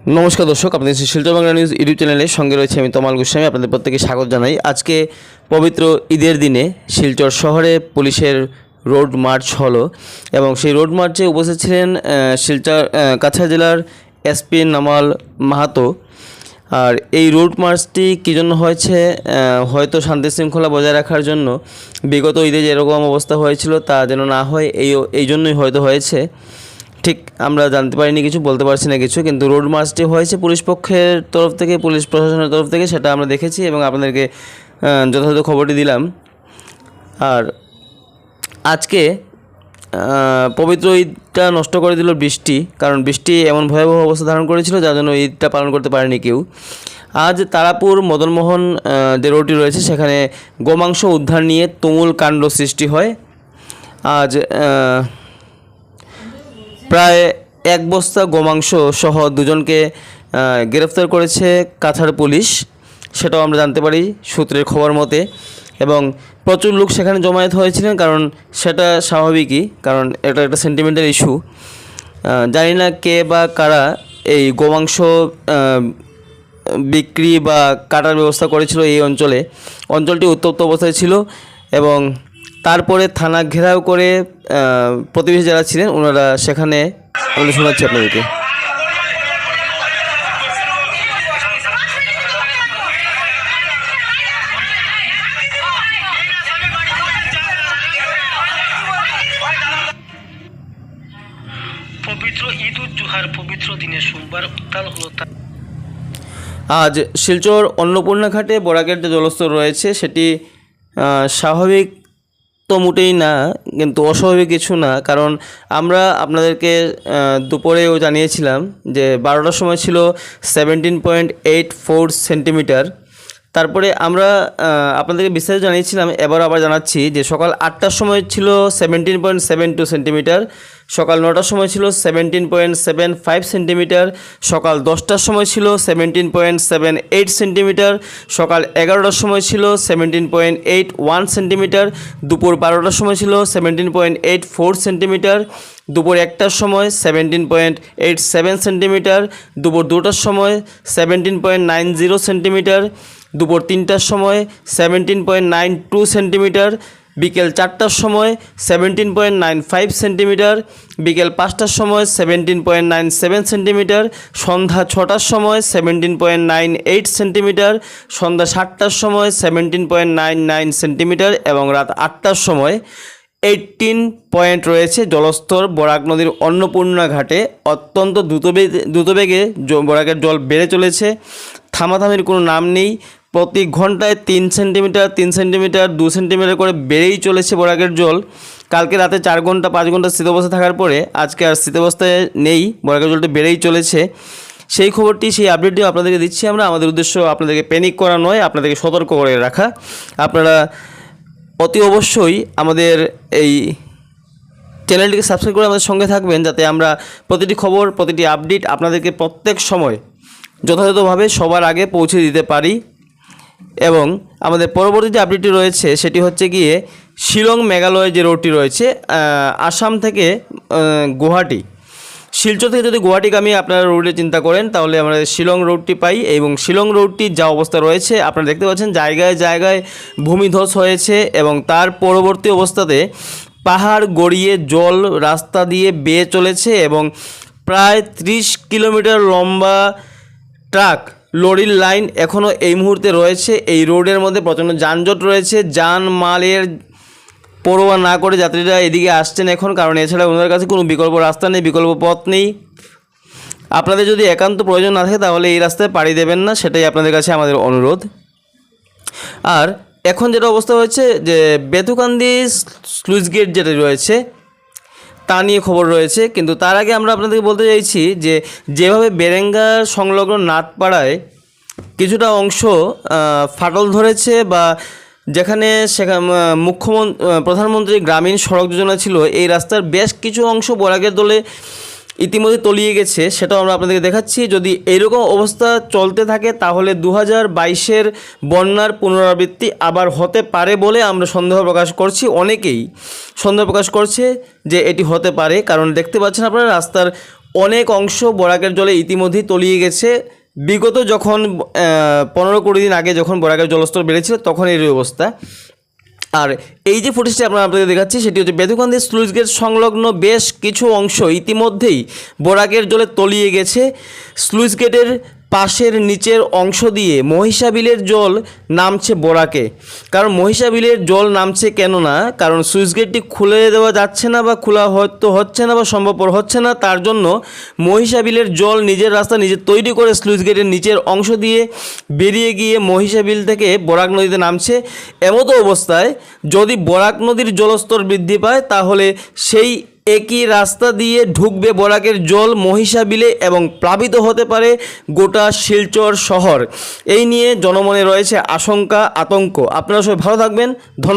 নমস্কার দর্শক, আপনাদের শিলচর বাংলা নিউজ ইউটিউব চ্যানেলের সঙ্গে রয়েছে আমি তমাল গোস্বামী। আপনাদের প্রত্যেকে স্বাগত জানাই। আজকে পবিত্র ঈদের দিনে শিলচর শহরে পুলিশের রোড মার্চ হলো এবং সেই রোড মার্চে উপস্থিত ছিলেন শিলচর কাছাড় জেলার এসপি নামাল মাহাতো। আর এই রোড মার্চটি কী জন্য হয়েছে, হয়তো শান্তি শৃঙ্খলা বজায় রাখার জন্য। বিগত ঈদে যেরকম অবস্থা হয়েছিল তা যেন না হয়, এই জন্যই হয়তো হয়েছে। ঠিক আমরা জানতে পারিনি কিছু, বলতে পারছি না কিছু, কিন্তু রোড মার্চটি হয়েছে পুলিশ পক্ষের তরফ থেকে, পুলিশ প্রশাসনের তরফ থেকে, সেটা আমরা দেখেছি এবং আপনাদেরকে যথাযথ খবরটি দিলাম। আর আজকে পবিত্র ঈদটা নষ্ট করে দিল বৃষ্টি, কারণ বৃষ্টি এমন ভয়াবহ অবস্থা ধারণ করেছিল যার জন্য ঈদটা পালন করতে পারেনি কেউ। আজ তারাপুর মদনমোহন যে রোডটি রয়েছে সেখানে গোমাংস উদ্ধার নিয়ে তুমুল কাণ্ড সৃষ্টি হয়। আজ প্রায় এক বস্তা গোমাংস সহ দুজনকে গ্রেফতার করেছে কাছাড় পুলিশ, সেটাও আমরা জানতে পারি সূত্রের খবর মতে। এবং প্রচুর লোক সেখানে জমায়েত হয়েছিলেন, কারণ সেটা স্বাভাবিকই, কারণ এটা একটা সেন্টিমেন্টাল ইস্যু। জানি না কে বা কারা এই গোমাংস বিক্রি বা কাটার ব্যবস্থা করেছিল এই অঞ্চলটি উত্তপ্ত অবস্থায় ছিল। এবং তারপরে থানা ঘেরাও করে প্রতিবেশী যারা ছিলেন ওনারা সেখানে, আমরা শোনাচ্ছি আপনাদেরকে। পবিত্র ঈদ উজ জুহার পবিত্র দিনে সোমবার উত্তাল হলো। আজ শিলচর অন্নপূর্ণা ঘাটে বরাকের যে জলস্তর রয়েছে সেটি স্বাভাবিক তো মোটেই না, কিন্তু অস্বাভাবিক কিছু না। কারণ আমরা আপনাদেরকে দুপুরেও জানিয়েছিলাম যে 12টার সময় ছিল 17.84 সেন্টিমিটার। তারপরে আমরা আপনাদেরকে বিস্তারিত জানিয়েছিলাম, এবার আবার জানাচ্ছি যে সকাল 8টার সময় ছিল 17.72 সেন্টিমিটার, সকাল 9টার সময় ছিল 17.75 সেন্টিমিটার, সকাল 10টার সময় ছিল 17.78 সেন্টিমিটার, সকাল 11টার সময় ছিল 17.81 সেন্টিমিটার, দুপুর 12টার সময় ছিল 17.84 সেন্টিমিটার, দুপুর 1টার সময় 17.87 সেন্টিমিটার, দুপুর 2টার সময় 17.90 সেন্টিমিটার, দুপুর 3টার সময় 17.92 সেন্টিমিটার, বিকেল 4টার সময় 17.95 সেন্টিমিটার, বিকেল 5টার সময় 17.97 সেন্টিমিটার, সন্ধ্যা 6টার সময় 17.98 সেন্টিমিটার, সন্ধ্যা 7টার সময় 17.99 সেন্টিমিটার এবং রাত 8টার সময় 18 পয়েন্ট রয়েছে জলস্তর বরাক নদীর অন্নপূর্ণা ঘাটে। অত্যন্ত দ্রুতবেগে বরাকের জল বেড়ে চলেছে, থামাথামির কোনো নাম নেই। প্রতি ঘন্টায় 3 সেন্টিমিটার 3 সেন্টিমিটার 2 সেন্টিমিটার করে বেড়েই চলেছে বরাকের জল। কালকে রাতে 4 ঘন্টা 5 ঘন্টা স্থিতাবস্থায় থাকার পরে আজকে আর স্থিতাবস্থায় নেই, বরাকের জলটা বেড়েই চলেছে। সেই খবরটি, সেই আপডেটটিও আপনাদেরকে দিচ্ছি আমরা। আমাদের উদ্দেশ্য আপনাদেরকে প্যানিক করা নয়, আপনাদেরকে সতর্ক করে রাখা। আপনারা অতি অবশ্যই আমাদের এই চ্যানেলটিকে সাবস্ক্রাইব করে আমাদের সঙ্গে থাকবেন, যাতে আমরা প্রতিটি খবর, প্রতিটি আপডেট আপনাদেরকে প্রত্যেক সময় যথাযথভাবে সবার আগে পৌঁছে দিতে পারি। এবং আমাদের পরবর্তী যে আপডেটটি রয়েছে সেটি হচ্ছে গিয়ে শিলং মেঘালয় যে রোডটি রয়েছে, আসাম থেকে গুয়াহাটি, শিলচর থেকে যদি গুয়াহাটিগামী আপনারা রোডে চিন্তা করেন তাহলে আমরা শিলং রোডটি পাই। এবং শিলং রোডটির যা অবস্থা রয়েছে আপনারা দেখতে পাচ্ছেন, জায়গায় জায়গায় ভূমিধস হয়েছে এবং তার পরবর্তী অবস্থাতে পাহাড় গড়িয়ে জল রাস্তা দিয়ে বেয়ে চলেছে এবং প্রায় 30 কিলোমিটার লম্বা ট্রাক লরির লাইন এখনও এই মুহূর্তে রয়েছে। এই রোডের মধ্যে প্রচণ্ড যানজট রয়েছে, মালের পরোয়া না করে যাত্রীরা এদিকে আসছেন এখন, কারণ এছাড়া ওনাদের কাছে কোনো বিকল্প রাস্তা নেই, বিকল্প পথ নেই। আপনাদের যদি একান্ত প্রয়োজন না থাকে তাহলে এই রাস্তায় পাড়ি দেবেন না, সেটাই আপনাদের কাছে আমাদের অনুরোধ। আর এখন যেটা অবস্থা হয়েছে যে বেথুকান্দি স্লুইস গেট যেটা রয়েছে তা নিয়ে খবর রয়েছে, কিন্তু তার আগে আমরা আপনাদেরকে বলতে চাইছি যে যেভাবে বেরেঙ্গা সংলগ্ন নাটপাড়ায় কিছুটা অংশ ফাটল ধরেছে, বা যেখানে প্রধানমন্ত্রী গ্রামীণ সড়ক যোজনা ছিল, এই রাস্তার বেশ কিছু অংশ বরাকের দলে ইতিমধ্যে তলিয়ে গেছে, সেটাও আমরা আপনাদেরকে দেখাচ্ছি। যদি এইরকম অবস্থা চলতে থাকে তাহলে 2022-এর বন্যার পুনরাবৃত্তি আবার হতে পারে বলে আমরা সন্দেহ প্রকাশ করছি। অনেকেই সন্দেহ প্রকাশ করছে যে এটি হতে পারে, কারণ দেখতে পাচ্ছেন আপনারা রাস্তার অনেক অংশ বরাকের জলে ইতিমধ্যেই তলিয়ে গেছে। বিগত যখন 15-20 দিন আগে যখন বরাকের জলস্তর বেড়েছিল তখন এই অবস্থা। আর এই যে ফুটেজটি আপনাদের দেখাচ্ছি সেটি হচ্ছে বেথুকান্দি স্লুইস গেট সংলগ্ন বেশ কিছু অংশ ইতিমধ্যেই বরাকের জলে তলিয়ে গেছে। স্লুইস গেটের পাশের নিচের অংশ দিয়ে মহিষাবিলের জল নামছে বরাকে। কারণ মহিষাবিলের জল নামছে কেন না, কারণ স্লুইস গেটটি খুলে দেওয়া যাচ্ছে না বা খোলা হয়তো হচ্ছে না বা সম্ভবপর হচ্ছে না, তার জন্য মহিষাবিলের জল নিজের রাস্তা নিজে তৈরি করে স্লুইস গেটের নিচের অংশ দিয়ে বেরিয়ে গিয়ে মহিষাবিল থেকে বরাক নদীতে নামছে। এমতো অবস্থায় যদি বরাক নদীর জলস্তর বৃদ্ধি পায় তাহলে সেই একই রাস্তা দিয়ে ঢুকবে বরাকের জল মহিষাবিলে এবং প্লাবিত হতে পারে গোটা শিলচর শহর। এই নিয়ে জনমনে রয়েছে আশঙ্কা, আতঙ্ক। আপনারা সবাই ভালো থাকবেন। ধন্যবাদ।